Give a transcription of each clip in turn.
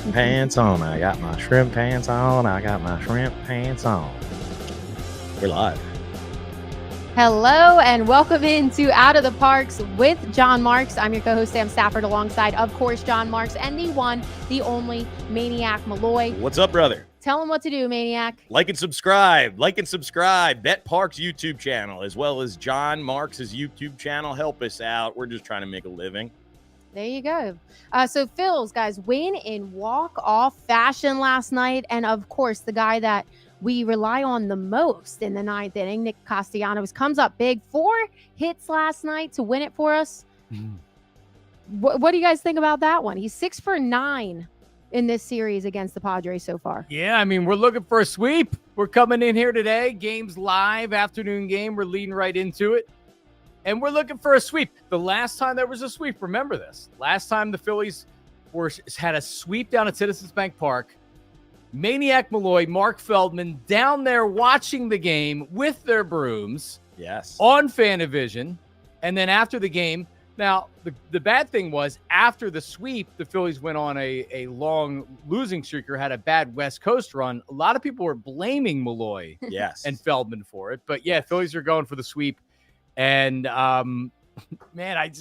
shrimp pants on. I got my shrimp pants on. I got my shrimp pants on. We're live. Hello and welcome into Out of the Parx with John Marks. I'm your co-host Sam Stafford alongside, of course, John Marks and the one, the only Maniac Malloy. What's up, brother? Tell him what to do, Maniac. Like and subscribe. Like and subscribe. Bet Parx YouTube channel as well as John Marks' YouTube channel. Help us out. We're just trying to make a living. There you go. So Phil's, guys, win in walk-off fashion last night. And, of course, the guy that we rely on the most in the ninth inning, Nick Castellanos, comes up big. 4 hits last night to win it for us. What do you guys think about that one? He's 6 for 9 in this series against the Padres so far. Yeah, I mean, we're looking for a sweep. We're coming in here today. Game's live, afternoon game. We're leading right into it. And we're looking for a sweep. The last time there was a sweep, remember this. Last time the Phillies had a sweep down at Citizens Bank Park. Maniac Malloy, Mark Feldman down there watching the game with their brooms. Yes. On Fanavision. And then after the game, now the bad thing was after the sweep, the Phillies went on a long losing streak or had a bad West Coast run. A lot of people were blaming Malloy and Feldman for it. But yeah, Phillies are going for the sweep. And man,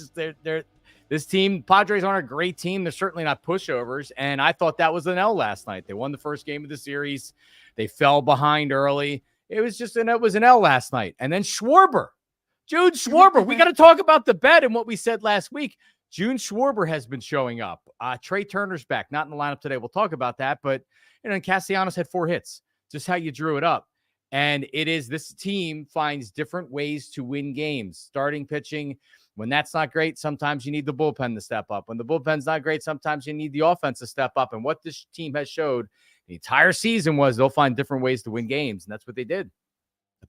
this team, Padres aren't a great team. They're certainly not pushovers. And I thought that was an L last night. They won the first game of the series. They fell behind early. It was an L last night. And then Schwarber, June Schwarber. We got to talk about the bet and what we said last week. June Schwarber has been showing up. Trey Turner's back, not in the lineup today. We'll talk about that. But Castellanos had 4 hits. Just how you drew it up. And this team finds different ways to win games. Starting pitching, when that's not great, sometimes you need the bullpen to step up. When the bullpen's not great, sometimes you need the offense to step up. And what this team has showed the entire season was they'll find different ways to win games. And that's what they did.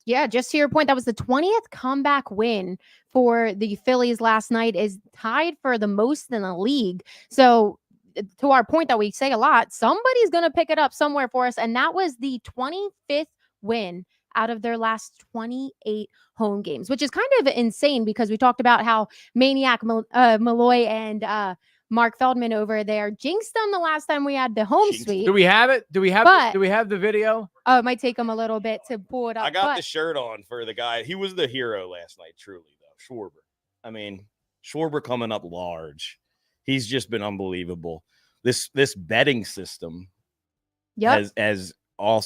Yeah, just to your point, that was the 20th comeback win for the Phillies last night, is tied for the most in the league. So to our point that we say a lot, somebody's going to pick it up somewhere for us. And that was the 25th win out of their last 28 home games, which is kind of insane because we talked about how Maniac Malloy and Mark Feldman over there jinxed them the last time we had the home sweep. Do we have it? Do we have the video? Oh, it might take them a little bit to pull it up. I got the shirt on for the guy. He was the hero last night, truly, though. Schwarber. I mean, Schwarber coming up large. He's just been unbelievable. This betting system has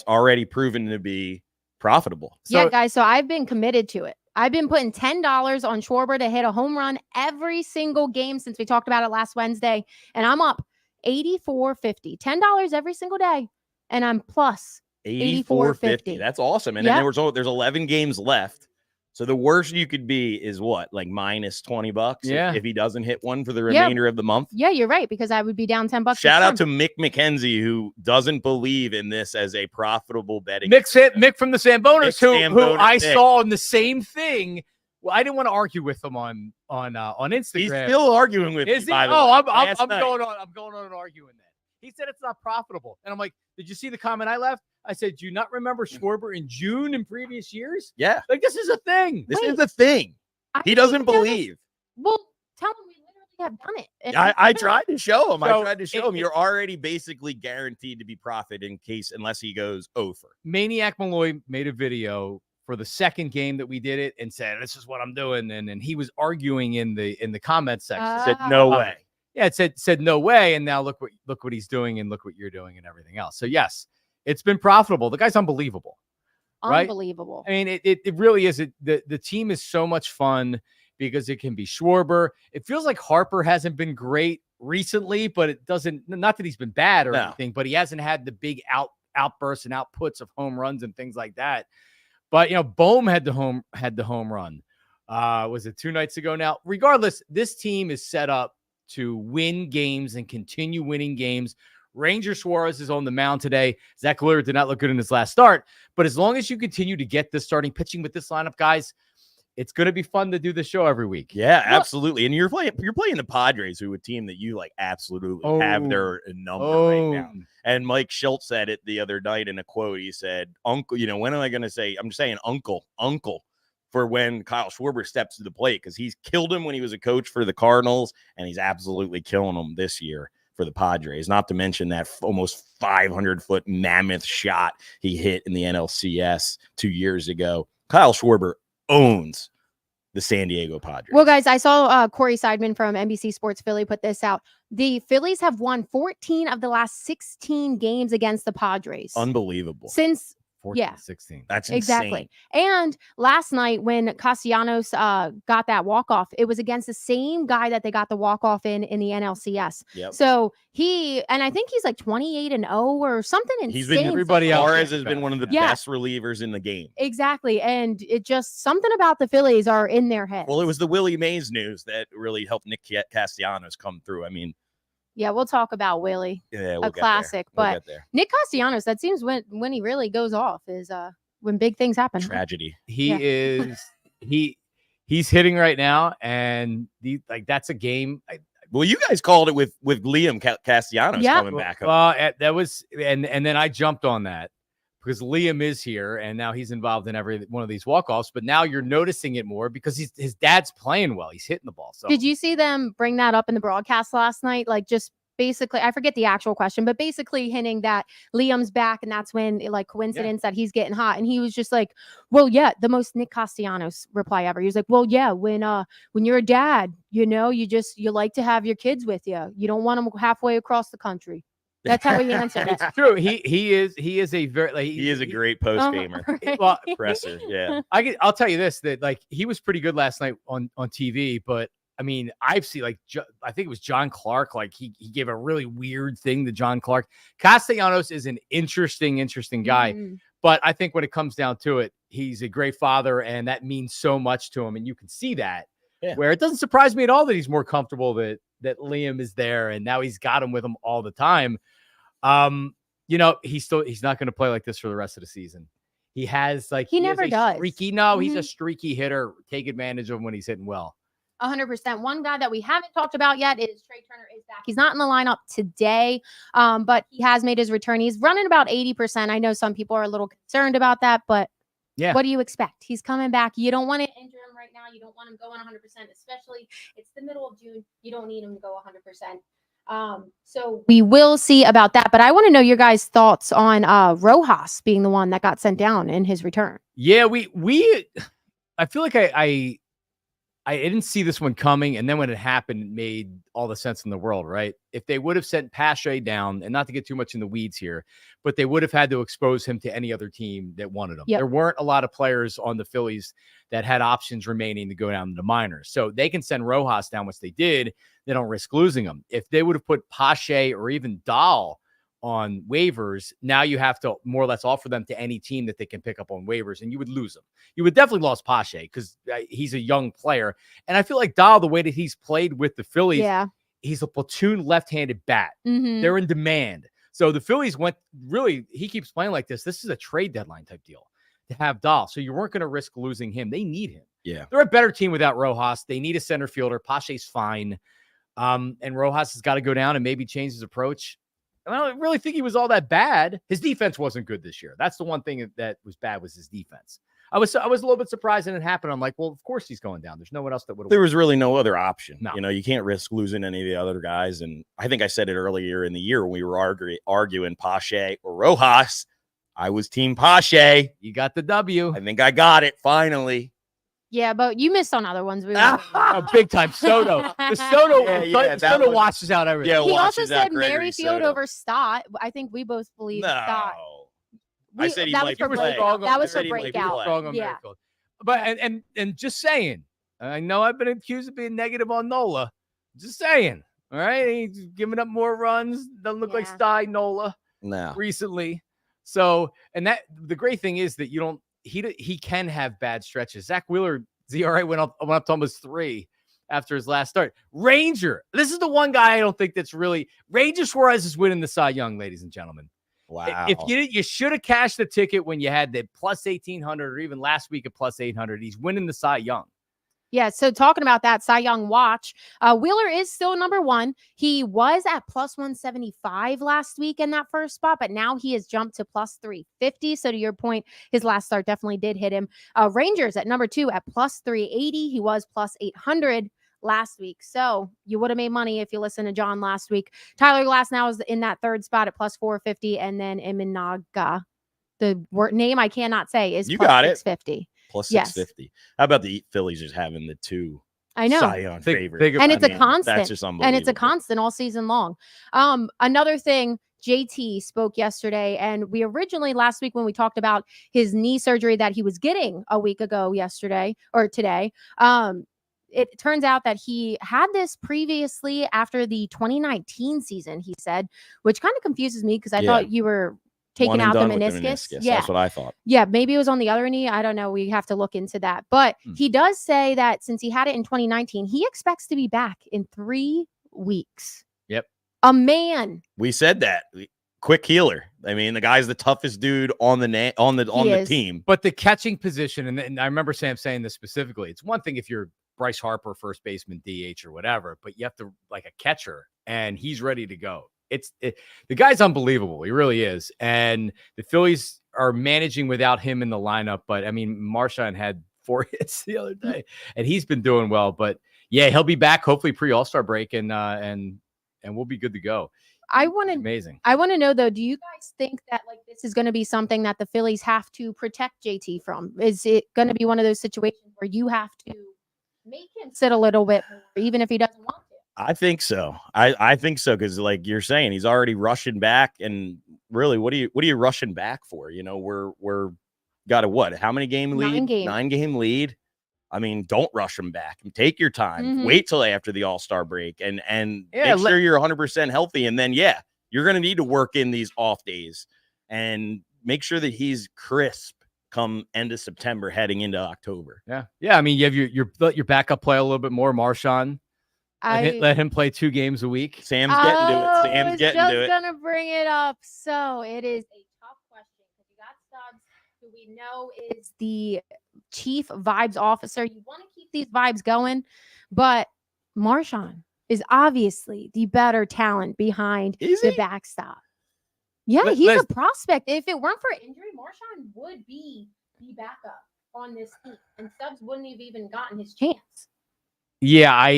already proven to be profitable. Yeah, guys. So I've been committed to it. I've been putting $10 on Schwarber to hit a home run every single game since we talked about it last Wednesday. And I'm up $84.50. $10 every single day. And I'm plus $84.50. That's awesome. And then there's 11 games left. So the worst you could be is what? Like minus $20 if he doesn't hit one for the remainder of the month? Yeah, you're right, because I would be down $10. Shout out to Mick McKenzie, who doesn't believe in this as a profitable betting. Mick from the Samboners, who I saw in the same thing. Well, I didn't want to argue with him on Instagram. He's still arguing with me. I'm going on and arguing that. He said it's not profitable. And I'm like, did you see the comment I left? I said, do you not remember Schwarber in June in previous years? Yeah. Like, this is a thing. This is a thing. He doesn't believe. Well, tell him we literally have done it. And I tried to show him. You're already basically guaranteed to be profit unless he goes over. Maniac Malloy made a video for the second game that we did it and said, this is what I'm doing. And he was arguing in the comment section. Said, no way. Yeah, it said no way. And now look what he's doing and look what you're doing and everything else. So yes, it's been profitable. The guy's unbelievable. Right? Unbelievable. I mean, it really is. The team is so much fun because it can be Schwarber. It feels like Harper hasn't been great recently, but it doesn't, not that he's been bad or anything, but he hasn't had the big outbursts and outputs of home runs and things like that. But, Bohm had the home run. Was it 2 nights ago now? Regardless, this team is set up to win games and continue winning games. Ranger Suarez is on the mound today. Zach Lawler did not look good in his last start. But as long as you continue to get this starting pitching with this lineup, guys, it's going to be fun to do the show every week. Yeah, absolutely. And you're playing the Padres, who a team that you absolutely have their number right now. And Mike Schultz said it the other night in a quote. He said, "Uncle, when am I going to say? I'm just saying, Uncle, for when Kyle Schwarber steps to the plate, because he's killed him when he was a coach for the Cardinals, and he's absolutely killing them this year." for the Padres, not to mention that almost 500-foot mammoth shot he hit in the NLCS 2 years ago. Kyle Schwarber owns the San Diego Padres. Well, guys, I saw Corey Seidman from NBC Sports Philly put this out. The Phillies have won 14 of the last 16 games against the Padres. Unbelievable. Since 14, 16. That's exactly. insane. And last night when Castellanos got that walk-off, it was against the same guy that they got the walk-off in the NLCS. Yep. So I think he's like 28-0 or something insane. He's been everybody else. Suarez has been one of the best relievers in the game. Exactly. And it just something about the Phillies are in their head. Well, it was the Willie Mays news that really helped Nick Castellanos come through. I mean, yeah, we'll talk about Willie. Yeah, we'll a classic. We'll but Nick Castellanos, that seems when he really goes off is when big things happen. Tragedy. He's hitting right now, and that's a game. Well, you guys called it with Liam Castellanos coming back. That was and then I jumped on that because Liam is here, and now he's involved in every one of these walk-offs. But now you're noticing it more because his dad's playing well. He's hitting the ball. So did you see them bring that up in the broadcast last night? Like just basically, I forget the actual question, but basically hinting that Liam's back, and that's when coincidence that he's getting hot. And he was just like, well, yeah, the most Nick Castellanos reply ever. He was like, well, yeah, when you're a dad, you like to have your kids with you. You don't want them halfway across the country. That's how he answered it. It's true. He is a very he is a great post gamer. Right. Well, presser. Yeah. I'll tell you this, that he was pretty good last night on TV, but I mean, I've seen I think it was John Clark. He gave a really weird thing to John Clark. Castellanos is an interesting guy, but I think when it comes down to it, he's a great father, and that means so much to him. And you can see that where it doesn't surprise me at all that he's more comfortable that Liam is there, and now he's got him with him all the time. He's not going to play like this for the rest of the season. He has he never does. He's a streaky hitter. Take advantage of him when he's hitting well. 100%. One guy that we haven't talked about yet is Trey Turner is back. He's not in the lineup today, but he has made his return. He's running about 80%. I know some people are a little concerned about that, but what do you expect? He's coming back. You don't want to injure him right now. You don't want him going 100%, especially it's the middle of June. You don't need him to go 100%. So we will see about that. But I want to know your guys' thoughts on Rojas being the one that got sent down in his return. Yeah, I feel like I didn't see this one coming, and then when it happened, it made all the sense in the world, right? If they would have sent Pache down, and not to get too much in the weeds here, but they would have had to expose him to any other team that wanted him. There weren't a lot of players on the Phillies that had options remaining to go down to the minors. So they can send Rojas down, which they did. They don't risk losing him. If they would have put Pache or even Dahl on waivers, now you have to more or less offer them to any team that they can pick up on waivers, and you would lose them. You would definitely lose Pache because he's a young player. And I feel like Dahl, the way that he's played with the Phillies, he's a platoon left-handed bat. They're in demand. So the Phillies he keeps playing like this. This is a trade deadline type deal to have Dahl. So you weren't going to risk losing him. They need him. Yeah. They're a better team without Rojas. They need a center fielder. Pache's fine. And Rojas has got to go down and maybe change his approach. I don't really think he was all that bad. His defense wasn't good this year. That's the one thing that was bad was his defense. I was a little bit surprised when it happened. I'm like, well, of course he's going down. There's no one else that would have. There was really no other option. No. You can't risk losing any of the other guys. And I think I said it earlier in the year when we were arguing Pache or Rojas. I was team Pache. You got the W. I think I got it finally. Yeah, but you missed on other ones. Big time. Soto. The Soto washes out everything. Yeah, he also said Merrifield over Stott. I think we both believe Stott. I said he might play. That was for breakout. Yeah. But and just saying, I know I've been accused of being negative on Nola. Just saying. All right. He's giving up more runs. Doesn't look like Sty Nola recently. So, and that the great thing is that he can have bad stretches. Zach Wheeler, ZRA went up to almost 3 after his last start. Ranger, this is the one guy I don't think that's really Ranger Suarez is winning the Cy Young, ladies and gentlemen. Wow. If you should have cashed the ticket when you had the plus 1,800 or even last week at plus 800, he's winning the Cy Young. Yeah, so talking about that Cy Young watch, Wheeler is still number 1. He was at plus 175 last week in that first spot, but now he has jumped to plus 350. So to your point, his last start definitely did hit him. Rangers at number 2 at plus 380. He was plus 800 last week. So you would have made money if you listened to John last week. Tyler Glass now is in that third spot at plus 450. And then Iminaga, the name I cannot say, is You plus got it. 650. Plus Yes. 650. How about the Phillies just having the 2 I know. Cy Young favorites? And it's a constant. That's just unbelievable. And it's a constant all season long. Another thing, JT spoke yesterday, and we originally last week when we talked about his knee surgery that he was getting a week ago yesterday or today, it turns out that he had this previously after the 2019 season, he said, which kind of confuses me because I thought you were taking out the meniscus. Yeah, that's what I thought. Yeah, maybe it was on the other knee. I don't know. We have to look into that. But he does say that since he had it in 2019, he expects to be back in 3 weeks. Yep. A man. We said that. Quick healer. I mean, the guy's the toughest dude on the team. But the catching position, and I remember Sam saying this specifically, it's one thing if you're Bryce Harper, first baseman, DH or whatever, but you have to like a catcher, and he's ready to go. The guy's unbelievable. He really is. And the Phillies are managing without him in the lineup. But I mean, Marchand had 4 hits the other day, and he's been doing well. But yeah, he'll be back hopefully pre-All-Star break, and we'll be good to go. Amazing. I want to know though, do you guys think that like this is going to be something that the Phillies have to protect JT from? Is it going to be one of those situations where you have to make him sit a little bit more, even if he doesn't want to? I think so. I think so because, like you're saying, he's already rushing back, and really, what are you rushing back for? You know, we're got a what? How many game lead? 9-game lead. I mean, don't rush him back. Take your time. Wait till after the All-Star break, and make sure you're 100% healthy, and then you're going to need to work in these off days, and make sure that he's crisp come end of September, heading into October. Yeah. I mean, you have your backup play a little bit more, Marchand. Let him play 2 games a week. Sam's getting to it. Sam's getting to it. Just gonna bring it up. So it is a tough question because you got Stubbs, who we know is the chief vibes officer. You want to keep these vibes going, but Marchand is obviously the better talent behind the backstop. Yeah, he's a prospect. If it weren't for injury, Marchand would be the backup on this team, and Stubbs wouldn't have even gotten his chance. Yeah,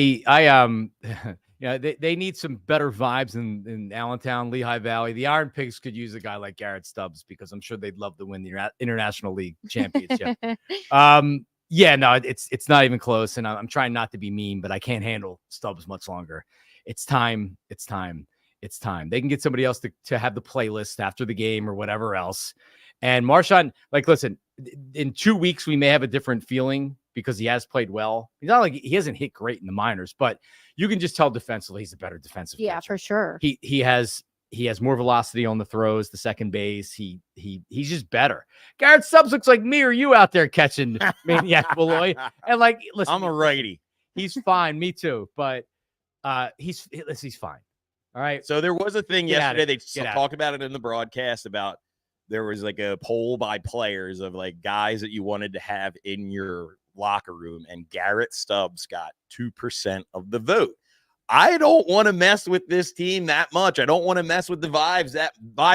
they need some better vibes in Allentown, Lehigh Valley. The Iron Pigs could use a guy like Garrett Stubbs because I'm sure they'd love to win the International League Championship. It's not even close, and I'm trying not to be mean, but I can't handle Stubbs much longer. It's time. They can get somebody else to have the playlist after the game or whatever else. And Marchand, like, listen, in 2 weeks we may have a different feeling because he has played well. He's not like he hasn't hit great in the minors, but you can just tell defensively he's a better defensive catcher. For sure. He has more velocity on the throws, the second base. He's just better. Garrett Stubbs looks like me or you out there catching Maniac Willie. And like, listen, I'm a righty. He's fine. Me too. But he's fine. All right. So there was a thing yesterday. They talked about it in the broadcast about there was like a poll by players of like guys that you wanted to have in your locker room, and Garrett Stubbs got 2% of the vote. I don't want to mess with this team that much. I don't want to mess with the vibes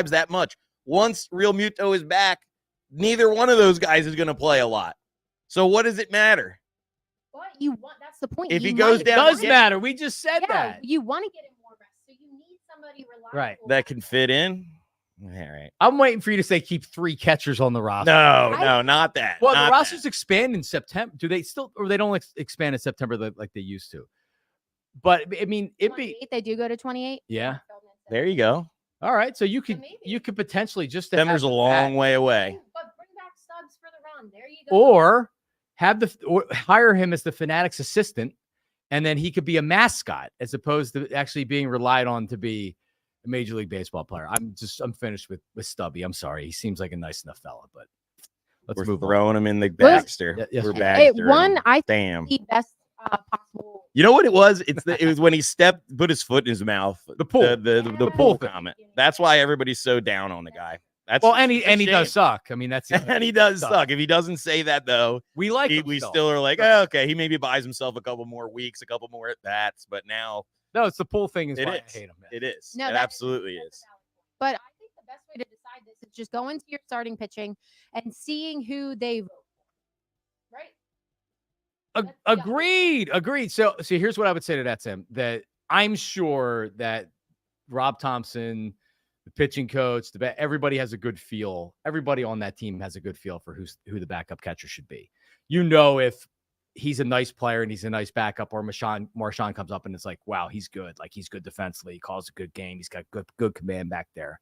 that much. Once Real Muto is back, neither one of those guys is going to play a lot. So what does it matter? But that's the point. If he goes down, it does matter. We just said that. You want to get him more rest, so you need somebody reliable that can fit in. All right. I'm waiting for you to say keep 3 catchers on the roster. No, not that. Well, the rosters expand in September. Do they still, or they don't expand in September like they used to? But I mean, they do go to 28. Yeah. There you go. All right. So you could potentially just September's a long way away. But bring back Stubbs for the run. There you go. Or hire him as the Fanatics assistant, and then he could be a mascot as opposed to actually being relied on to be a Major League Baseball player. I'm finished with Stubby. I'm sorry. He seems like a nice enough fella, but we're throwing him in the Baxter. We're Baxter. I damn the best possible. You know what it was? It was when he put his foot in his mouth. The pool, the pool comment. That's why everybody's so down on the guy. And he does suck. I mean, and he does suck. If he doesn't say that though, we still are like, oh, okay, he maybe buys himself a couple more weeks, a couple more at bats, but now. No, it's the pool thing. I hate him. It is. No, it absolutely is. But I think the best way to decide this is just go into your starting pitching and seeing who they vote for. Right? Agreed. So here's what I would say to that, Sam, that I'm sure that Rob Thompson, the pitching coach, everybody has a good feel. Everybody on that team has a good feel for who the backup catcher should be. If he's a nice player and he's a nice backup, or Marchand comes up and it's like, wow, he's good. Like, he's good defensively. He calls a good game. He's got good command back there.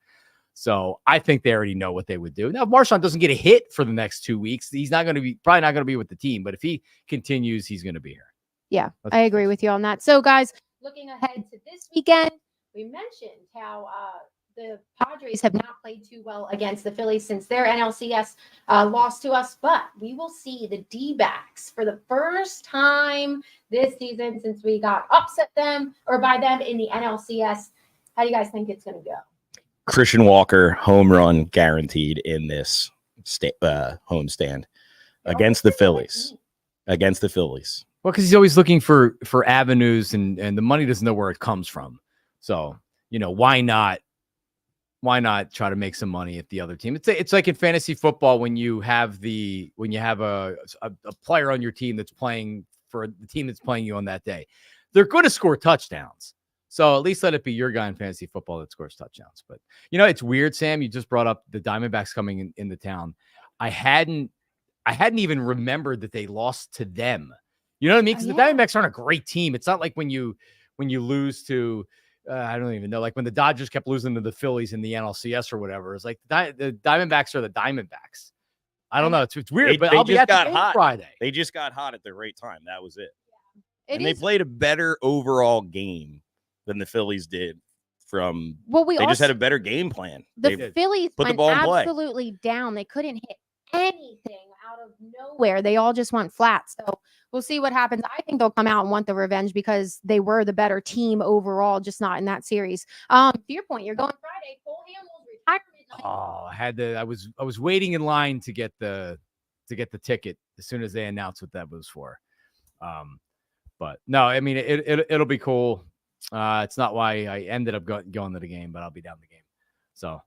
So I think they already know what they would do. Now, if Marchand doesn't get a hit for the next 2 weeks, he's probably not going to be with the team. But if he continues, he's going to be here. Yeah, I agree with you on that. So, guys, looking ahead to this weekend, we mentioned how the Padres have not played too well against the Phillies since their NLCS lost to us. But we will see the D-backs for the first time this season since we got upset by them in the NLCS. How do you guys think it's going to go? Christian Walker home run guaranteed in this homestand against the Phillies. Against the Phillies. Well, because he's always looking for avenues, and the money doesn't know where it comes from. So, why not try to make some money at the other team? It's like in fantasy football when you have a player on your team that's playing for the team that's playing you on that day. They're going to score touchdowns. So at least let it be your guy in fantasy football that scores touchdowns. But, it's weird, Sam. You just brought up the Diamondbacks coming in the town. I hadn't even remembered that they lost to them. You know what I mean? Because the Diamondbacks aren't a great team. It's not like when you lose to, I don't even know, like when the Dodgers kept losing to the Phillies in the NLCS or whatever. It's like the Diamondbacks are the Diamondbacks. I don't know. It's weird, but I'll be at the game Friday. They just got hot at the right time. That was it. They played a better overall game than the Phillies did. They just had a better game plan. The Phillies put the went ball in play. Absolutely down. They couldn't hit anything out of nowhere. They all just went flat. So we'll see what happens. I think they'll come out and want the revenge because they were the better team overall, just not in that series. To your point, you're going Friday. Cole Hamels retirement night. I was waiting in line to get the ticket as soon as they announced what that was for. But no, I mean it'll be cool. It's not why I ended up going to the game, but I'll be down the game. So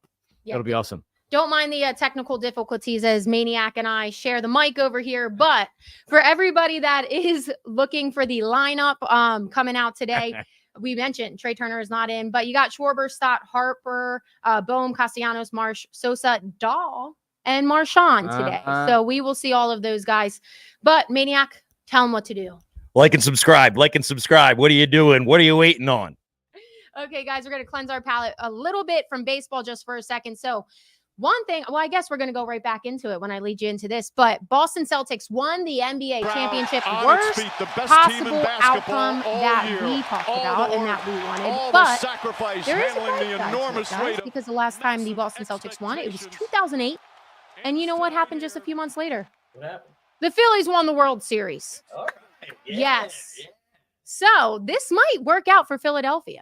it'll be awesome. Don't mind the technical difficulties as Maniac and I share the mic over here. But for everybody that is looking for the lineup coming out today, we mentioned Trey Turner is not in, but you got Schwarber, Stott, Harper, Bohm, Castellanos, Marsh, Sosa, Dahl, and Marchand today. So we will see all of those guys. But Maniac, tell them what to do. Like and subscribe. What are you doing? What are you waiting on? Okay, guys, we're going to cleanse our palate a little bit from baseball just for a second. So one thing, I guess we're going to go right back into it when I lead you into this, but Boston Celtics won the NBA championship. Worst possible outcome that we talked about and that we wanted. But there is a bright side, guys, because the last time the Boston Celtics won, it was 2008. And you know what happened just a few months later? What happened? The Phillies won the World Series. All right. Yes. So this might work out for Philadelphia.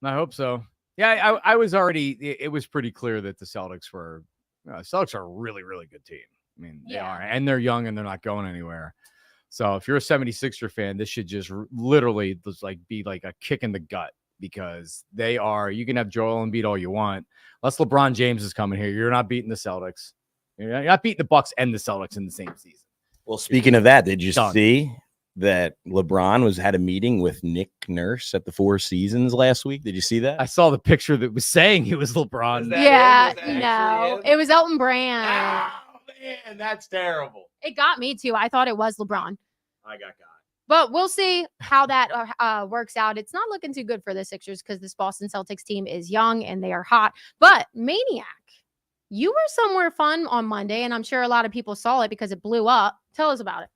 I hope so. Yeah, I was already. It was pretty clear that the Celtics were. Celtics are a really, really good team. I mean, they are, and they're young and they're not going anywhere. So if you're a 76er fan, this should just literally just be like a kick in the gut because they are. You can have Joel Embiid all you want. Unless LeBron James is coming here, you're not beating the Celtics. You're not beating the Bucks and the Celtics in the same season. Well, speaking of that, did you see that LeBron had a meeting with Nick Nurse at the Four Seasons last week? Did you see that? I saw the picture that was saying it was LeBron. It was Elton Brand. Oh, man, that's terrible. It got me too. I thought it was LeBron. I got. But we'll see how that works out. It's not looking too good for the Sixers because this Boston Celtics team is young and they are hot. But Maniac, you were somewhere fun on Monday, and I'm sure a lot of people saw it because it blew up. Tell us about it.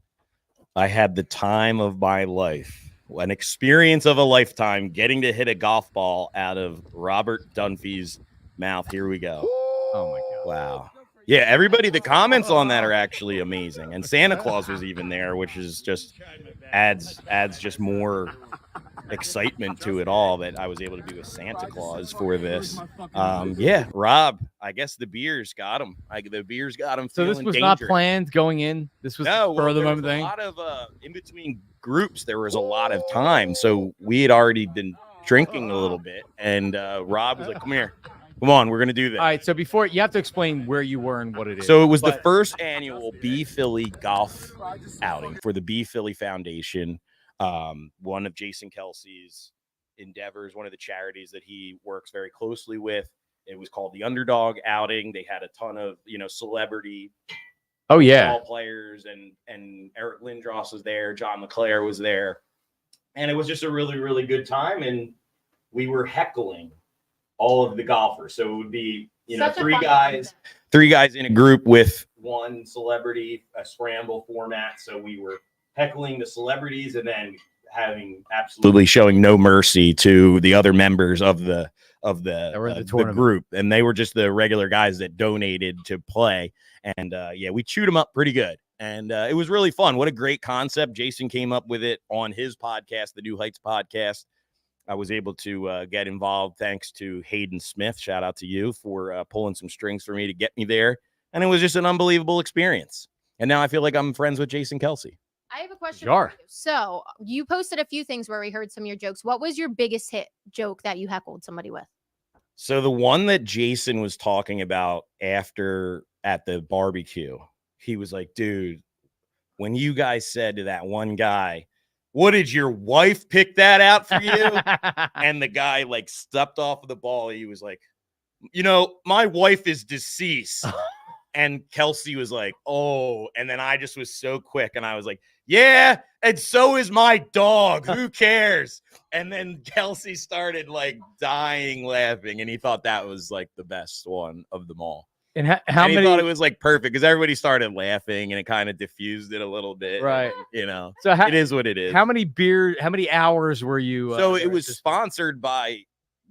I had the time of my life, an experience of a lifetime, getting to hit a golf ball out of Robert Dunphy's mouth. Here we go. Oh, my God. Wow. Yeah, everybody, the comments on that are actually amazing. And Santa Claus was even there, which is just adds just more excitement to it all that I was able to be with Santa Claus for this. Yeah, Rob, I guess the beers got him. The beers got him. So this was not planned going in. This was for the moment thing. A lot of in between groups, there was a lot of time, so we had already been drinking a little bit, and Rob was like, "Come here." Come on, we're gonna do this. All right. So before you have to explain where you were and what it is. So it was the first annual B Philly golf outing for the B Philly Foundation. One of Jason Kelsey's endeavors, one of the charities that he works very closely with. It was called the Underdog Outing. They had a ton of, celebrity ball players, and Eric Lindros was there. John LeClaire was there. And it was just a really, really good time. And we were heckling all of the golfers. So it would be, three guys in a group with one celebrity, a scramble format. So we were heckling the celebrities and then absolutely showing no mercy to the other members of the group. And they were just the regular guys that donated to play. And we chewed them up pretty good. And it was really fun. What a great concept. Jason came up with it on his podcast, the New Heights podcast. I was able to get involved thanks to Hayden Smith. Shout out to you for pulling some strings for me to get me there. And it was just an unbelievable experience. And now I feel like I'm friends with Jason Kelsey. I have a question for you. So you posted a few things where we heard some of your jokes. What was your biggest hit joke that you heckled somebody with? So the one that Jason was talking about at the barbecue, he was like, dude, when you guys said to that one guy, what, did your wife pick that out for you? And the guy stepped off of the ball. He was like, my wife is deceased. And Kelsey was like, oh, and then I just was so quick. And I was like, yeah, and so is my dog. Who cares? And then Kelsey started dying laughing. And he thought that was the best one of them all. And how many? He thought it was perfect because everybody started laughing and it kind of diffused it a little bit. Right. So it is what it is. How many hours were you? So it was sponsored by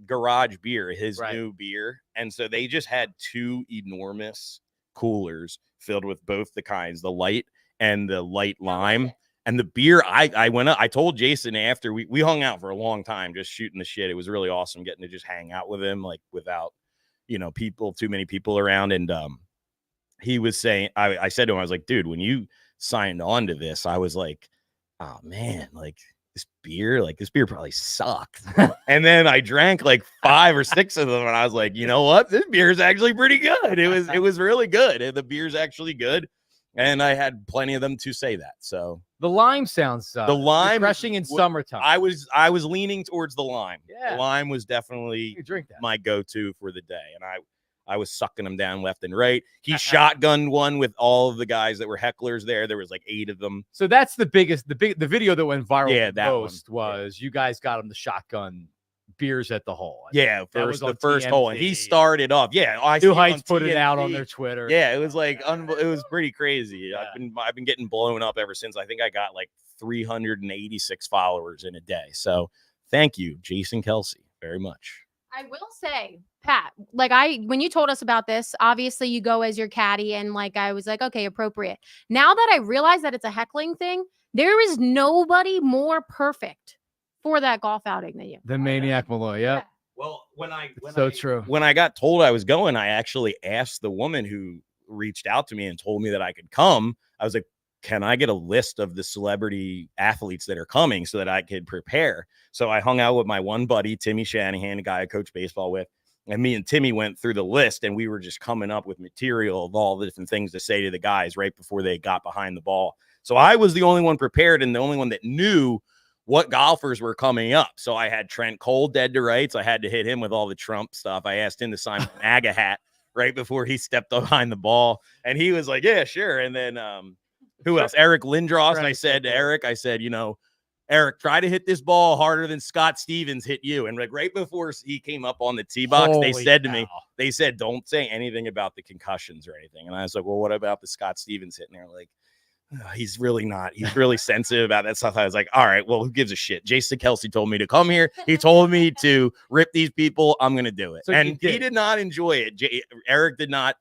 Garage Beer, his new beer. And so they just had two enormous coolers filled with both the kinds, the light and the light lime. And the beer, I went up, I told Jason after we hung out for a long time just shooting the shit. It was really awesome getting to just hang out with him without too many people around. And he was saying, I said to him, I was like, dude, when you signed on to this, I was like, oh man, this beer probably sucked. And then I drank 5 or 6 of them and I was like, you know what, this beer is actually pretty good. It was really good. The beer's actually good. And I had plenty of them to say that. So the lime sounds refreshing in summertime. I was leaning towards the lime. Yeah. The lime was definitely my go-to for the day. And I was sucking them down left and right. He shotgunned one with all of the guys that were hecklers there. There was 8 of them. So that's the biggest, the video that went viral. Yeah, that most was you guys got him the shotgun beers at the hole. Yeah, the first hole, and he started off. Yeah, New Heights put it out on their Twitter. Yeah, it was it was pretty crazy. Yeah. I've been getting blown up ever since. I think I got 386 followers in a day. So thank you, Jason Kelsey, very much. I will say, Pat, when you told us about this, obviously you go as your caddy, and I was like, okay, appropriate. Now that I realize that it's a heckling thing, there is nobody more perfect for that golf outing than you. The Maniac Malloy, yeah. Well, true. When I got told I was going, I actually asked the woman who reached out to me and told me that I could come. I was like, can I get a list of the celebrity athletes that are coming so that I could prepare? So I hung out with my one buddy, Timmy Shanahan, a guy I coach baseball with. And me and Timmy went through the list and we were just coming up with material of all the different things to say to the guys right before they got behind the ball. So I was the only one prepared and the only one that knew what golfers were coming up. So I had Trent Cole dead to rights. I had to hit him with all the Trump stuff. I asked him to sign an MAGA hat right before he stepped behind the ball. And he was like, yeah, sure. And then who else? Eric Lindros. And I said to Eric, Eric, try to hit this ball harder than Scott Stevens hit you. And right before he came up on the tee box, they said to me, don't say anything about the concussions or anything. And I was like, well, what about the Scott Stevens hit? And they're like, he's really not. He's really sensitive about that stuff. I was like, all right, well, who gives a shit? Jason Kelsey told me to come here. He told me to rip these people. I'm going to do it. So and he did not enjoy it. Eric did not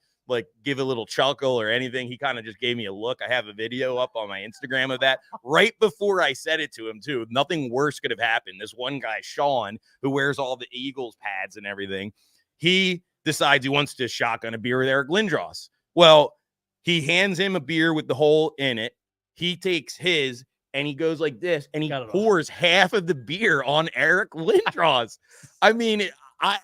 give a little chuckle or anything. He kind of just gave me a look. I have a video up on my Instagram of that right before I said it to him too. Nothing worse could have happened. This one guy, Sean, who wears all the Eagles pads and everything, he decides he wants to shotgun a beer with Eric Lindros. Well, he hands him a beer with the hole in it. He takes his and he goes like this and he pours half of the beer on Eric Lindros. I mean,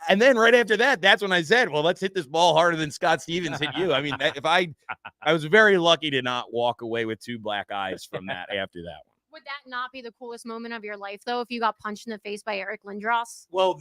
And then right after that, that's when I said, well, let's hit this ball harder than Scott Stevens hit you. I mean, I was very lucky to not walk away with 2 black eyes from that after that one. Would that not be the coolest moment of your life, though, if you got punched in the face by Eric Lindros? Well,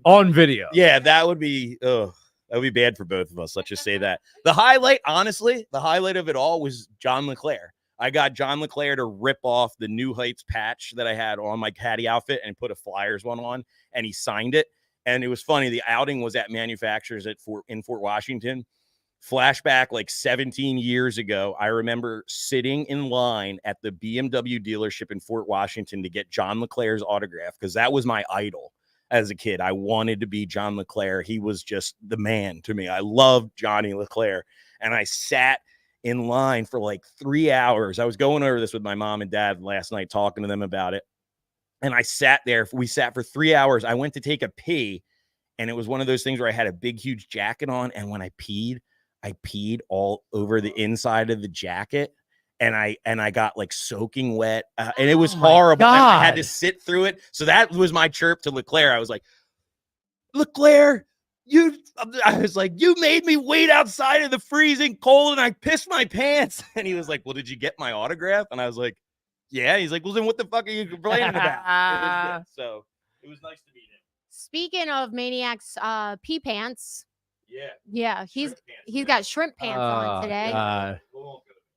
on video. Yeah, that would be bad for both of us. Let's just say that. The highlight of it all was John LeClair. I got John LeClair to rip off the New Heights patch that I had on my caddy outfit and put a Flyers one on, and he signed it. And it was funny. The outing was at Manufacturers in Fort Washington. Flashback like 17 years ago, I remember sitting in line at the BMW dealership in Fort Washington to get John LeClair's autograph because that was my idol as a kid. I wanted to be John LeClair. He was just the man to me. I loved Johnny LeClair. And I sat in line for like 3 hours. I was going over this with my mom and dad last night, talking to them about it. And I sat there. We sat for 3 hours. I went to take a pee, and it was one of those things where I had a big, huge jacket on. And when I peed all over the inside of the jacket, and I got like soaking wet, and it was horrible. I had to sit through it. So that was my chirp to LeClair. I was like, LeClair, I was like, you made me wait outside of the freezing cold, and I pissed my pants. And he was like, well, did you get my autograph? And I was like, yeah. He's like, well, then what the fuck are you complaining about? So it was nice to meet him. Speaking of Maniac's pee pants. Yeah, he's got shrimp pants on today.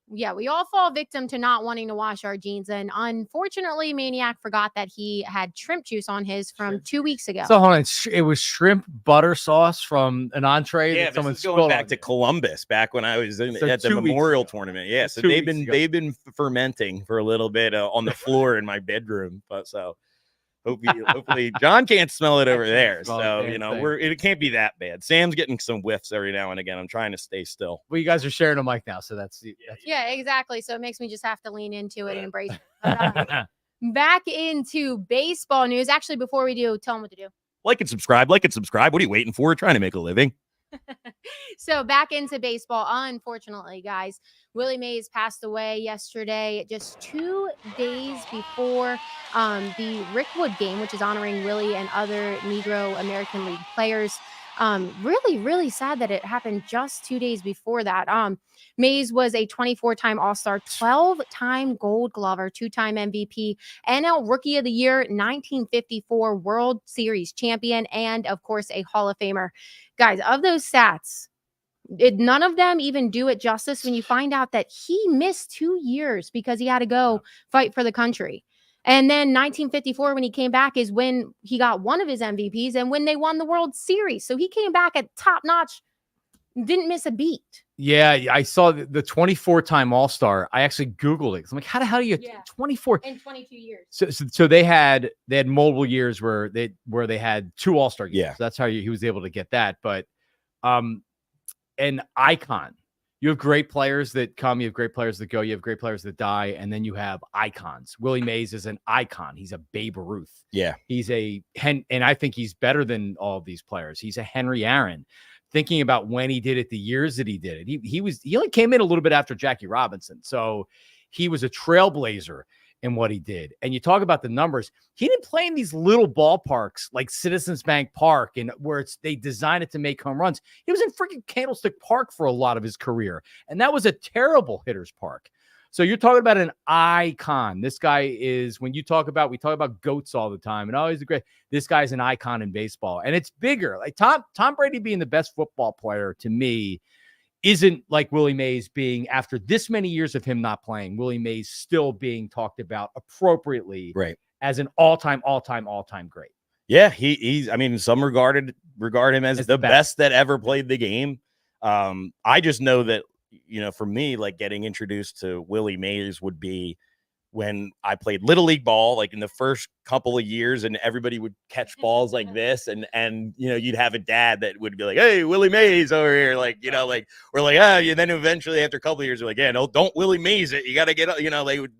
Yeah, we all fall victim to not wanting to wash our jeans, and unfortunately, Maniac forgot that he had shrimp juice on his from 2 weeks ago. So hold on, it was shrimp butter sauce from an entree. Yeah, that this is going back to Columbus, back when I was at the Memorial tournament. Yeah, so they've been fermenting for a little bit on the floor in my bedroom, but so. Hopefully John can't smell it over there. So, it can't be that bad. Sam's getting some whiffs every now and again. I'm trying to stay still. Well, you guys are sharing a mic now. So that's exactly. So it makes me just have to lean into it and embrace it. But, back into baseball news. Actually, before we do, tell them what to do. Like and subscribe. What are you waiting for? We're trying to make a living. So back into baseball. Unfortunately, guys, Willie Mays passed away yesterday, just 2 days before the Rickwood game, which is honoring Willie and other Negro American League players. Really, really sad that it happened just 2 days before that. Mays was a 24-time All-Star, 12-time Gold Glover, 2-time MVP, NL Rookie of the Year, 1954 World Series champion, and of course a Hall of Famer. Guys, of those stats, none of them even do it justice when you find out that he missed 2 years because he had to go fight for the country. And then 1954, when he came back, is when he got one of his MVPs and when they won the World Series. So he came back at top notch, didn't miss a beat. Yeah, I saw the 24-time All-Star. I actually Googled it. I'm like, how the hell do you 24 in 22 years? So they had multiple years where they had 2 All-Star games. Yeah, so that's how he was able to get that. But an icon. You have great players that come, you have great players that go, you have great players that die, and then you have icons. Willie Mays is an icon. He's a Babe Ruth. Yeah. He's and I think he's better than all of these players. He's a Henry Aaron. Thinking about when he did it, the years that he did it. He only came in a little bit after Jackie Robinson. So he was a trailblazer in what he did. And you talk about the numbers. He didn't play in these little ballparks like Citizens Bank Park and where they designed it to make home runs. He was in freaking Candlestick Park for a lot of his career. And that was a terrible hitter's park. So you're talking about an icon. This guy is, we talk about GOATs all the time. And he's a great, this guy's an icon in baseball. And it's bigger. Like Tom Brady being the best football player to me isn't like Willie Mays being, after this many years of him not playing, Willie Mays still being talked about appropriately as an all-time great. Yeah, he's, I mean, some regard him as the best that ever played the game. I just know that, for me, like getting introduced to Willie Mays would be when I played Little League ball, like in the first couple of years, and everybody would catch balls like this. And you'd have a dad that would be like, hey, Willie Mays over here. Like, we're like, and then eventually after a couple of years, they're like, yeah, no, don't Willie Mays it. You got to get,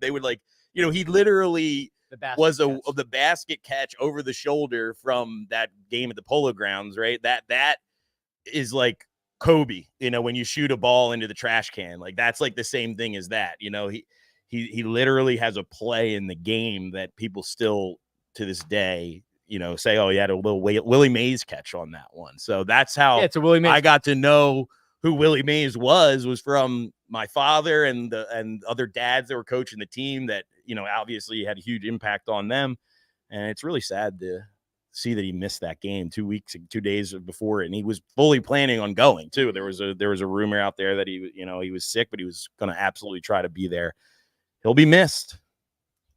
they would like, he literally was the basket catch over the shoulder from that game at the Polo Grounds, right? That is like Kobe, when you shoot a ball into the trash can, like that's like the same thing as that. He literally has a play in the game that people still to this day, say, oh, he had a little Willie Mays catch on that one. So that's how it's a Willie Mays. I got to know who Willie Mays was from my father and other dads that were coaching the team that, obviously had a huge impact on them. And it's really sad to see that he missed that game 2 days before it. And he was fully planning on going too. There was a rumor out there that he was sick, but he was going to absolutely try to be there. He'll be missed.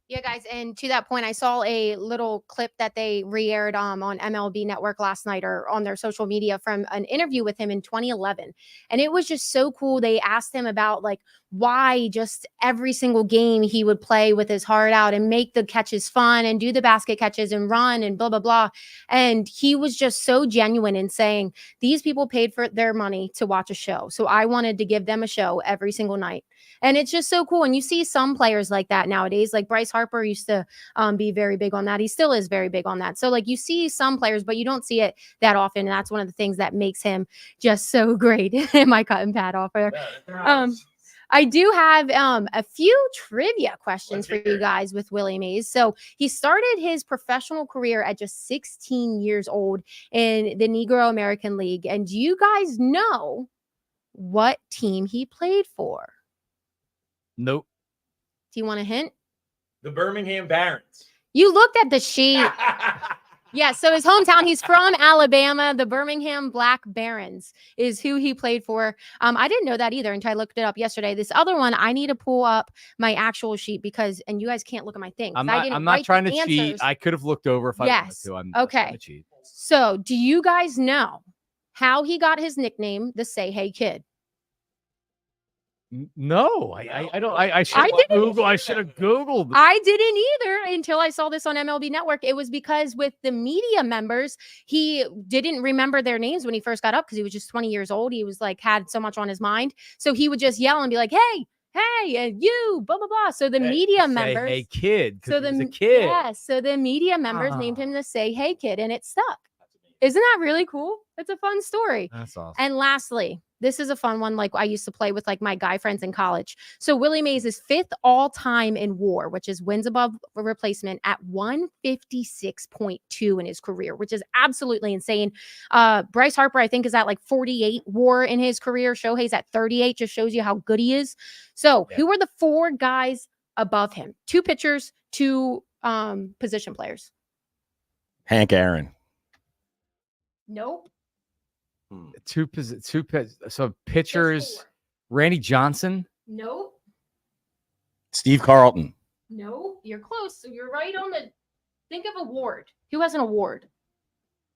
Yeah, guys, and to that point, I saw a little clip that they re-aired on MLB Network last night or on their social media from an interview with him in 2011. And it was just so cool. They asked him about like why just every single game he would play with his heart out and make the catches fun and do the basket catches and run and blah, blah, blah. And he was just so genuine in saying, these people paid for their money to watch a show. So I wanted to give them a show every single night. And it's just so cool. And you see some players like that nowadays, like Bryce Harper used to be very big on that. He still is very big on that. So like you see some players, but you don't see it that often. And that's one of the things that makes him just so great. Am I cutting Pat off there? I do have a few trivia questions for you guys with Willie Mays. So he started his professional career at just 16 years old in the Negro American League. And do you guys know what team he played for? Nope. Do you want a hint? The Birmingham Barons. You looked at the sheet. Yeah, so his hometown, he's from Alabama. The Birmingham Black Barons is who he played for. I didn't know that either until I looked it up yesterday. This other one, I need to pull up my actual sheet and you guys can't look at my thing. I'm not trying to cheat. I could have looked over if I wanted to. Okay. So do you guys know how he got his nickname, the Say Hey Kid? No, I don't. I should have Googled. I didn't either until I saw this on MLB Network. It was because with the media members, he didn't remember their names when he first got up because he was just 20 years old. He was like, had so much on his mind. So he would just yell and be like, hey, and you, blah, blah, blah. So the media members. Hey, kid. So the kid. Yeah. So the media members named him the Say Hey Kid, and it stuck. Isn't that really cool? It's a fun story. That's awesome. And lastly, this is a fun one. Like I used to play with like my guy friends in college. So Willie Mays is 5th all time in WAR, which is wins above replacement at 156.2 in his career, which is absolutely insane. Bryce Harper, I think, is at like 48 WAR in his career. Shohei's at 38. Just shows you how good he is. So who are the 4 guys above him? 2 pitchers, 2 position players. Hank Aaron. Nope. So pitchers, Randy Johnson. Nope. Steve Carlton. No, you're close. So you're right on the. Think of award. Who has an award?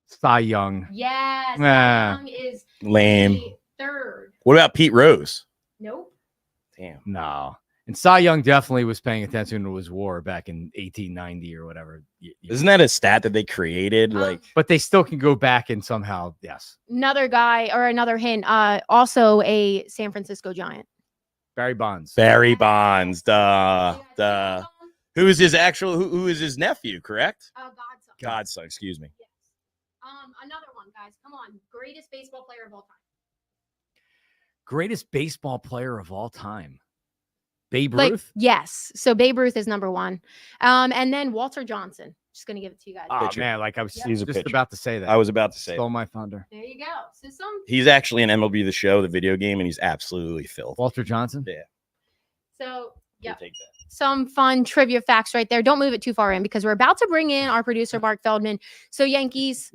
Cy Young. Yes. Cy Young is lame. 3rd. What about Pete Rose? Nope. Damn. No. And Cy Young definitely was paying attention to his WAR back in 1890 or whatever. Isn't that a stat that they created? But they still can go back and somehow, yes. Another guy or another hint, also a San Francisco Giant. Barry Bonds. Barry Bonds. Who is his who is his nephew, correct? Godson, excuse me. Yes. Another one, guys. Come on. Greatest baseball player of all time. Greatest baseball player of all time. Babe Ruth? Yes. So Babe Ruth is number 1. And then Walter Johnson. Just going to give it to you guys. Oh, man. Like I was He's just about to say that. I was about to say Stole my thunder. There you go. So he's actually in MLB The Show, the video game, and he's absolutely filthy. Walter Johnson? Yeah. So, yeah. Take that. Some fun trivia facts right there. Don't move it too far in because we're about to bring in our producer, Mark Feldman. So Yankees,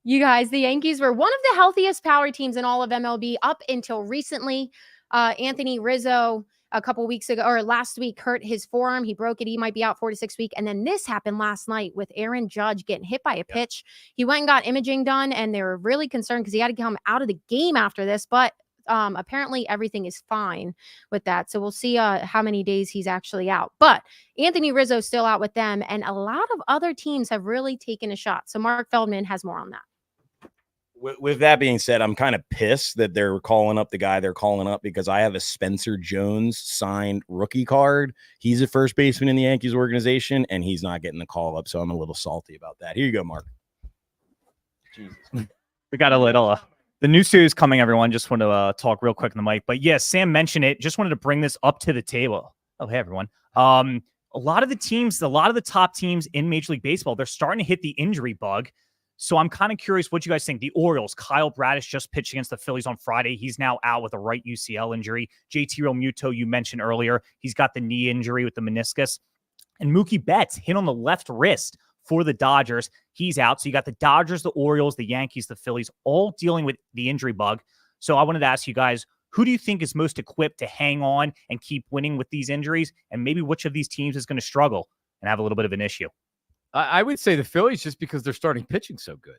you guys, the Yankees were one of the healthiest power teams in all of MLB up until recently. Anthony Rizzo, a couple weeks ago or last week, hurt his forearm. He broke it. He might be out 4 to 6 weeks. And then this happened last night with Aaron Judge getting hit by a pitch. He went and got imaging done, and they were really concerned because he had to come out of the game after this. But apparently everything is fine with that. So we'll see how many days he's actually out. But Anthony Rizzo's still out with them, and a lot of other teams have really taken a shot. So Mark Feldman has more on that. With that being said, I'm kind of pissed that they're calling up the guy they're calling up because I have a Spencer Jones signed rookie card. He's a first baseman in the Yankees organization, and he's not getting the call up. So I'm a little salty about that. Here you go, Mark. Jesus. We got a little the new series coming, everyone. Just want to talk real quick on the mic. But yes, Sam mentioned it. Just wanted to bring this up to the table. Oh, hey, everyone. a lot of the top teams in Major League Baseball, they're starting to hit the injury bug. So I'm kind of curious what you guys think. The Orioles, Kyle Bradish just pitched against the Phillies on Friday. He's now out with a right UCL injury. JT Realmuto, you mentioned earlier, he's got the knee injury with the meniscus. And Mookie Betts hit on the left wrist for the Dodgers. He's out. So you got the Dodgers, the Orioles, the Yankees, the Phillies, all dealing with the injury bug. So I wanted to ask you guys, who do you think is most equipped to hang on and keep winning with these injuries? And maybe which of these teams is going to struggle and have a little bit of an issue? I would say the Phillies, just because they're starting pitching so good.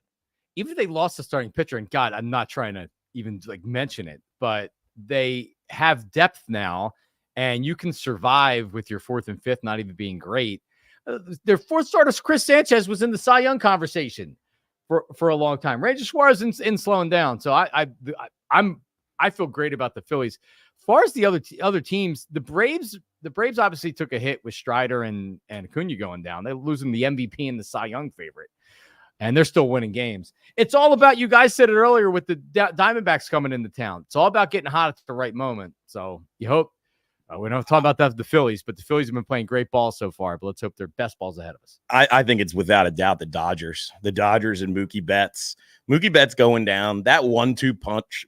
Even if they lost the starting pitcher, and God, I'm not trying to even mention it, but they have depth now, and you can survive with your fourth and fifth not even being great. Their fourth starter, Chris Sanchez, was in the Cy Young conversation for a long time. Ranger Suarez in slowing down, so I feel great about the Phillies. As far as the other teams, the Braves obviously took a hit with Strider and Acuna going down. They're losing the MVP and the Cy Young favorite, and they're still winning games. It's all about, you guys said it earlier, with the Diamondbacks coming into town. It's all about getting hot at the right moment. So you hope we don't talk about that the Phillies, but the Phillies have been playing great ball so far. But let's hope their best ball's ahead of us. I think it's without a doubt the Dodgers and Mookie Betts. Mookie Betts going down, that 1-2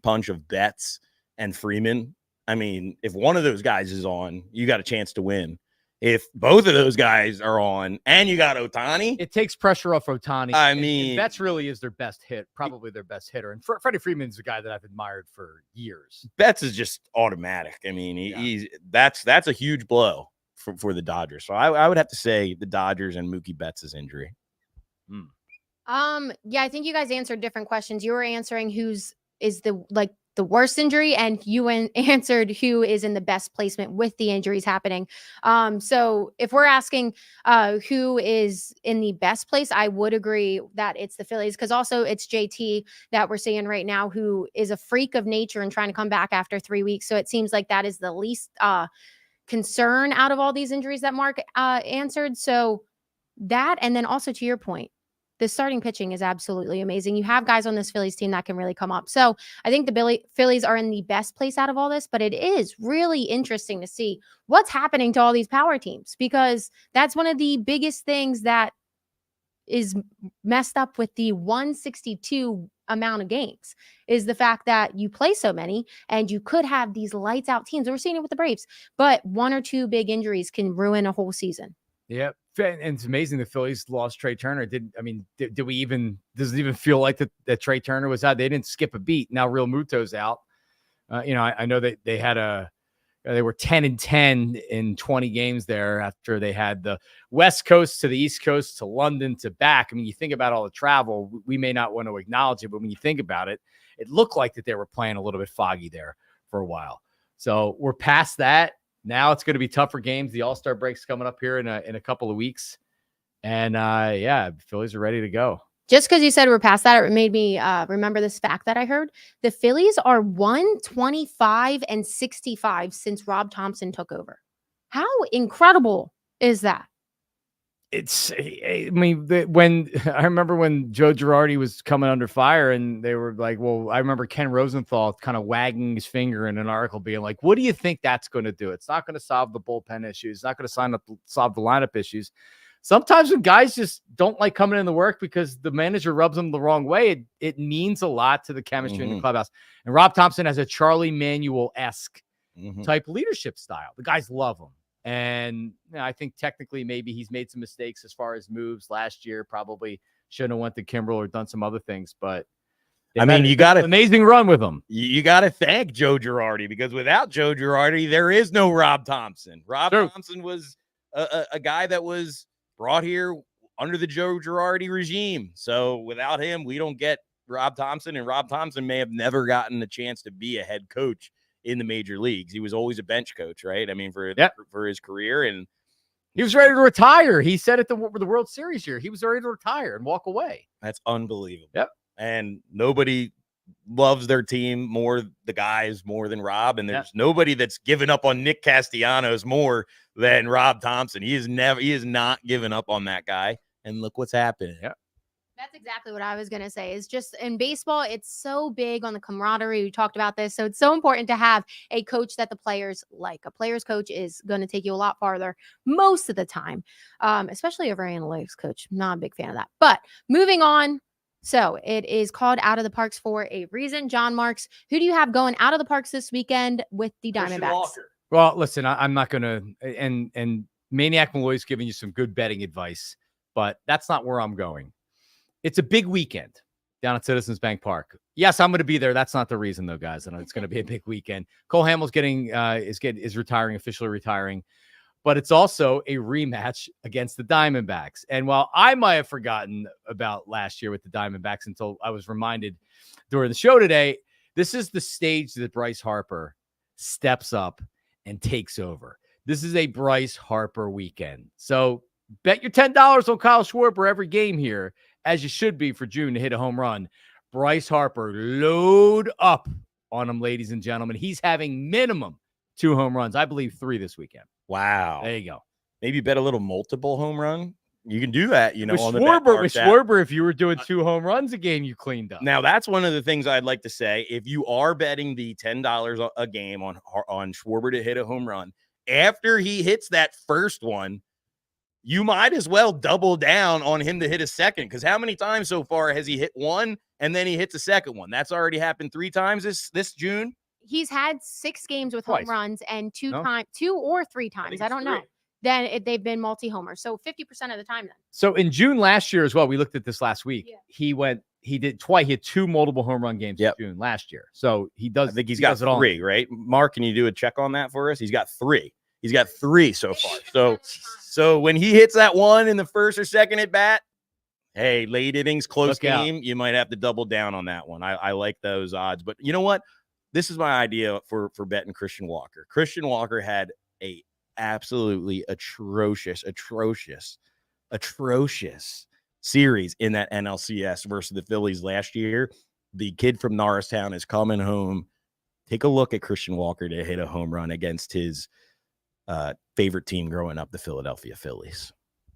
punch of Betts and Freeman. I mean, if one of those guys is on, you got a chance to win. If both of those guys are on and you got Ohtani, it takes pressure off Ohtani. I mean, Betts really is their best hit, probably their best hitter. And Freddie Freeman's a guy that I've admired for years. Betts is just automatic. I mean, that's a huge blow for the Dodgers. So I would have to say the Dodgers and Mookie Betts' injury. Yeah, I think you guys answered different questions. You were answering who's is the worst injury, and you answered who is in the best placement with the injuries happening. So if we're asking who is in the best place, I would agree that it's the Phillies, because also it's JT that we're seeing right now, who is a freak of nature and trying to come back after 3 weeks. So it seems like that is the least concern out of all these injuries that Mark answered. So that, and then also to your point, the starting pitching is absolutely amazing. You have guys on this Phillies team that can really come up. So I think the Phillies are in the best place out of all this, but it is really interesting to see what's happening to all these power teams, because that's one of the biggest things that is messed up with the 162 amount of games, is the fact that you play so many and you could have these lights out teams. We're seeing it with the Braves, but 1 or 2 big injuries can ruin a whole season. Yep. And it's amazing the Phillies lost Trey Turner. Does it even feel like that Trey Turner was out? They didn't skip a beat. Now Real Muto's out. I know that they were 10-10 in 20 games there after they had the West Coast to the East Coast to London to back. I mean, you think about all the travel, we may not want to acknowledge it, but when you think about it, it looked like that they were playing a little bit foggy there for a while. So we're past that. Now it's going to be tougher games. The All-Star break's coming up here in a couple of weeks. And Phillies are ready to go. Just because you said we're past that, it made me remember this fact that I heard. The Phillies are 125-65 since Rob Thompson took over. How incredible is that? When I remember when Joe Girardi was coming under fire, and they were like, well, I remember Ken Rosenthal kind of wagging his finger in an article being like, what do you think that's going to do? It's not going to solve the bullpen issues. It's not going to solve the lineup issues. Sometimes when guys just don't like coming into work because the manager rubs them the wrong way, it means a lot to the chemistry in the clubhouse. And Rob Thompson has a Charlie Manuel-esque type leadership style. The guys love him. And I think technically maybe he's made some mistakes as far as moves last year. Probably shouldn't have went to Kimbrel or done some other things. But you got an amazing run with him. You got to thank Joe Girardi, because without Joe Girardi, there is no Rob Thompson. Thompson was a guy that was brought here under the Joe Girardi regime. So without him, we don't get Rob Thompson, and Rob Thompson may have never gotten the chance to be a head coach in the major leagues. He was always a bench coach, right? I mean, for his career, and he was ready to retire. He said at the World Series here, he was ready to retire and walk away. That's unbelievable. Yep. And nobody loves their team more, the guys, more than Rob. And there's nobody that's given up on Nick Castellanos more than Rob Thompson. He is not given up on that guy. And look what's happening. Yeah. That's exactly what I was going to say. Is just in baseball, it's so big on the camaraderie. We talked about this. So it's so important to have a coach that the players like. A player's coach is going to take you a lot farther most of the time, especially over analytics coach. Not a big fan of that. But moving on. So it is called Out of the Parks for a reason. John Marks, who do you have going out of the parks this weekend with the Diamondbacks? Well, listen, I'm not going to, and Maniac Malloy's giving you some good betting advice, but that's not where I'm going. It's a big weekend down at Citizens Bank Park. Yes, I'm going to be there. That's not the reason, though, guys. I know it's going to be a big weekend. Cole Hamels is retiring, officially retiring, but it's also a rematch against the Diamondbacks. And while I might have forgotten about last year with the Diamondbacks until I was reminded during the show today, this is the stage that Bryce Harper steps up and takes over. This is a Bryce Harper weekend. So bet your $10 on Kyle Schwarber every game here, as you should be for June to hit a home run. Bryce Harper, load up on him, ladies and gentlemen. He's having minimum 2 home runs. I believe 3 this weekend. Wow. There you go. Maybe bet a little multiple home run. You can do that, With on Schwarber, if you were doing 2 home runs a game, you cleaned up. Now, that's one of the things I'd like to say. If you are betting the $10 a game on Schwarber to hit a home run, after he hits that first one, you might as well double down on him to hit a second, because how many times so far has he hit one and then he hits a second one? That's already happened 3 times this June. He's had 6 games with home runs and 2 or 3 times. I don't know. Then they've been multi-homers. So 50% of the time then. So in June last year as well, we looked at this last week. Yeah. He did twice. He had 2 multiple home run games in June last year. So he does. I think he's got 3, right? Mark, can you do a check on that for us? He's got 3. He's got 3 so far. So when he hits that one in the first or second at bat, hey, late innings, close game, you might have to double down on that one. I like those odds. But you know what? This is my idea for betting Christian Walker. Christian Walker had a absolutely atrocious series in that NLCS versus the Phillies last year. The kid from Norristown is coming home. Take a look at Christian Walker to hit a home run against his favorite team growing up, the Philadelphia Phillies.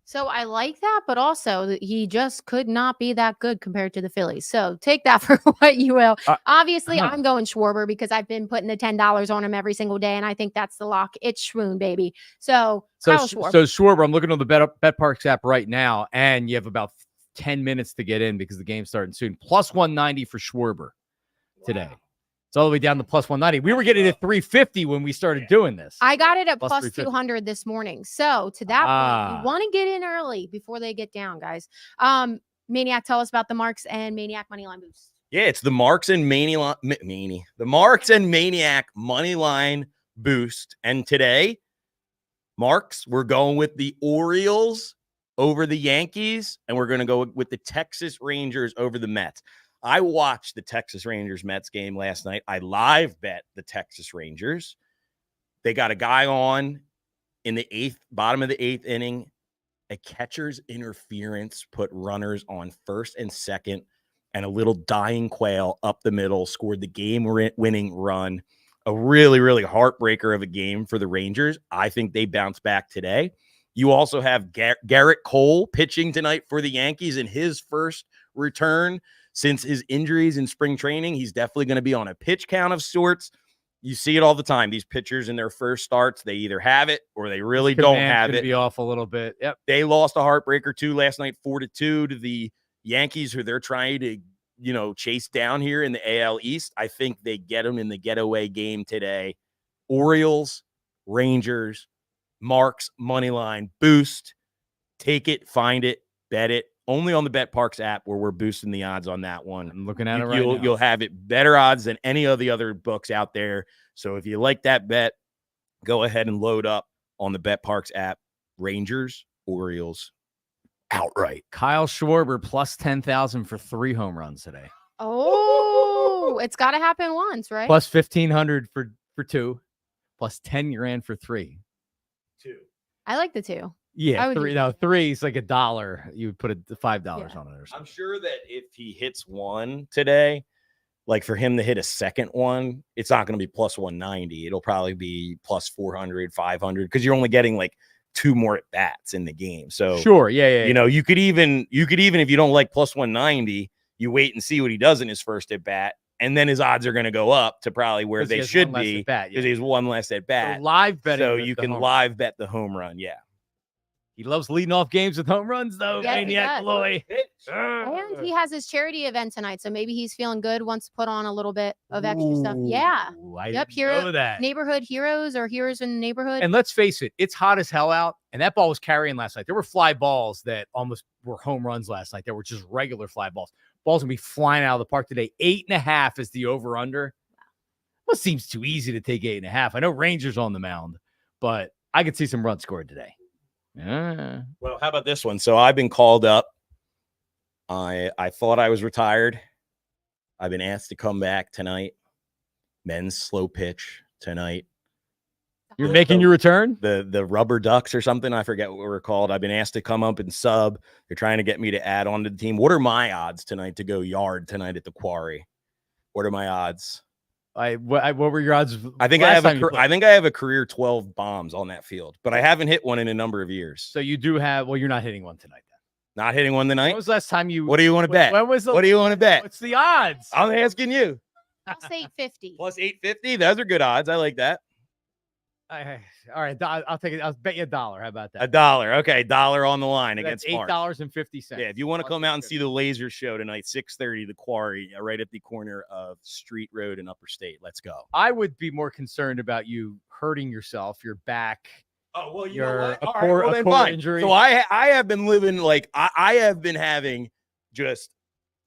So I like that, but also he just could not be that good compared to the Phillies. So take that for what you will. Obviously, I'm going Schwarber because I've been putting the $10 on him every single day, and I think that's the lock. It's Schwoon, baby. So Schwarber, I'm looking on the Bet Parx app right now, and you have about 10 minutes to get in because the game's starting soon. Plus 190 for Schwarber today. It's all the way down to plus 190. We were getting at 350 when we started doing this. I got it at plus 200 this morning. So to that point, you want to get in early before they get down, guys. Maniac, tell us about the Marks and Maniac Moneyline Boost. Yeah, it's the Marks and Maniac Moneyline Boost. And today, Marks, we're going with the Orioles over the Yankees, and we're going to go with the Texas Rangers over the Mets. I watched the Texas Rangers Mets game last night. I live bet the Texas Rangers. They got a guy on in the bottom of the 8th inning. A catcher's interference put runners on first and second, and a little dying quail up the middle scored the game-winning run. A really, really heartbreaker of a game for the Rangers. I think they bounce back today. You also have Garrett Cole pitching tonight for the Yankees in his first return since his injuries in spring training. He's definitely going to be on a pitch count of sorts. You see it all the time. These pitchers in their first starts, they either have it or they really don't have it. Be off a little bit. Yep. They lost a heartbreaker too last night, 4-2 to the Yankees, who they're trying to, chase down here in the AL East. I think they get them in the getaway game today. Orioles, Rangers, Marks, Moneyline, Boost. Take it, find it, bet it. Only on the Bet Parx app where we're boosting the odds on that one. I'm looking at it right now. You'll have it better odds than any of the other books out there. So if you like that bet, go ahead and load up on the Bet Parx app. Rangers, Orioles, outright. Kyle Schwarber plus 10,000 for 3 home runs today. Oh, it's got to happen once, right? Plus 1,500 for 2, plus 10 grand for 3. 2. I like the 2. Yeah, 3. No, 3 is like $1. You would put $5 on it or something. I'm sure that if he hits one today, like for him to hit a second one, it's not going to be plus 190. It'll probably be plus 400, 500, because you're only getting like 2 more at bats in the game. So Sure. Yeah. you know, you could even if you don't like plus 190, you wait and see what he does in his first at bat, and then his odds are going to go up to probably where they should be because he has one less at bat. So live betting. So you can live bet the home run. Yeah. He loves leading off games with home runs, though. Yes, he Maniac does. Loy. And he has his charity event tonight, so maybe he's feeling good. Wants to put on a little bit of extra stuff. Yeah. I Yep, didn't know that. Neighborhood heroes or heroes in the neighborhood. And let's face it, it's hot as hell out, and that ball was carrying last night. There were fly balls that almost were home runs last night. There were just regular fly balls. Ball's gonna be flying out of the park today. 8.5 is the over/under. Well, it seems too easy to take 8.5. I know Rangers on the mound, but I could see some runs scored today. Well, how about this one? So I've been called up. I thought I was retired. I've been asked to come back tonight. Men's slow pitch tonight. You're making your return? The rubber ducks or something. I forget what we're called. I've been asked to come up and sub. They're trying to get me to add on to the team. What are my odds tonight to go yard tonight at the Quarry? What are my odds? What were your odds? I think I have a career 12 bombs on that field, but I haven't hit one in a number of years. So you do have. Well, you're not hitting one tonight. Then. Not hitting one tonight. When was the last time you? What do you want to bet? When was what do you want to bet? What's the odds? I'm asking you. Plus 850. Plus 850. Those are good odds. I like that. All right, I'll take it. I'll bet you $1. How about that? $1. Okay, $1 on the line So against $8.50. Yeah, if you want to come out and see the laser show tonight, 6:30, the Quarry, right at the corner of Street Road and Upper State. Let's go. I would be more concerned about you hurting yourself, your back. Oh well, your a core injury. So I have been living like I have been having just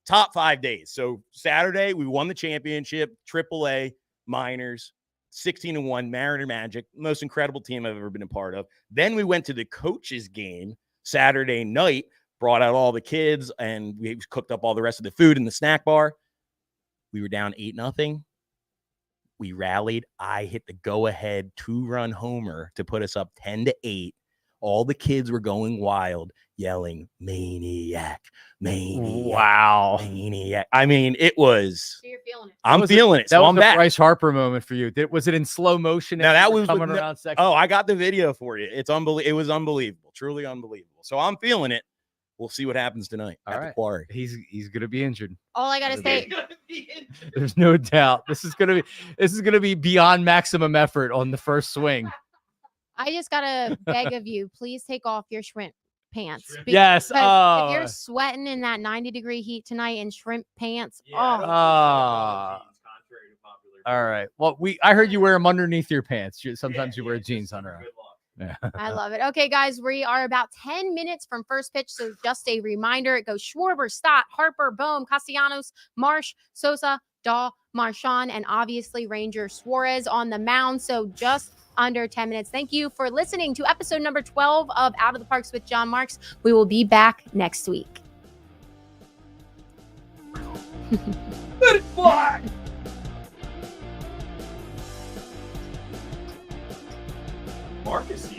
top 5 days. So Saturday we won the championship, AAA minors. 16-1 Mariner Magic, most incredible team I've ever been a part of. Then we went to the coaches game Saturday night, brought out all the kids, and we cooked up all the rest of the food in the snack bar. We were down 8-0. We rallied. I hit the go-ahead 2-run homer to put us up 10-8. All the kids were going wild, yelling, Maniac, Maniac. Wow. Maniac. I mean, it was. So you're feeling it. I'm feeling it. That So was I'm a back. Bryce Harper moment for you. Was it in slow motion? Now that was coming with around second. Oh, I got the video for you. It's unbelievable. It was unbelievable. Truly unbelievable. So I'm feeling it. We'll see what happens tonight All at right. the Quarry. He's gonna be injured. All I gotta say, There's no doubt. This is gonna be beyond maximum effort on the first swing. I just gotta beg of you, please take off your shrimp pants. Yes. Because Oh. if you're sweating in that 90-degree heat tonight in shrimp pants, All right. Well, I heard you wear them underneath your pants. Sometimes you wear jeans under them. Yeah. I love it. Okay, guys, we are about 10 minutes from first pitch. So just a reminder, it goes Schwarber, Stott, Harper, Bohm, Castellanos, Marsh, Sosa, Daw, Marchand, and obviously Ranger Suarez on the mound. So just under 10 minutes. Thank you for listening to episode number 12 of Out of the Parks with John Marks. We will be back next week. Let it fly. Marcus,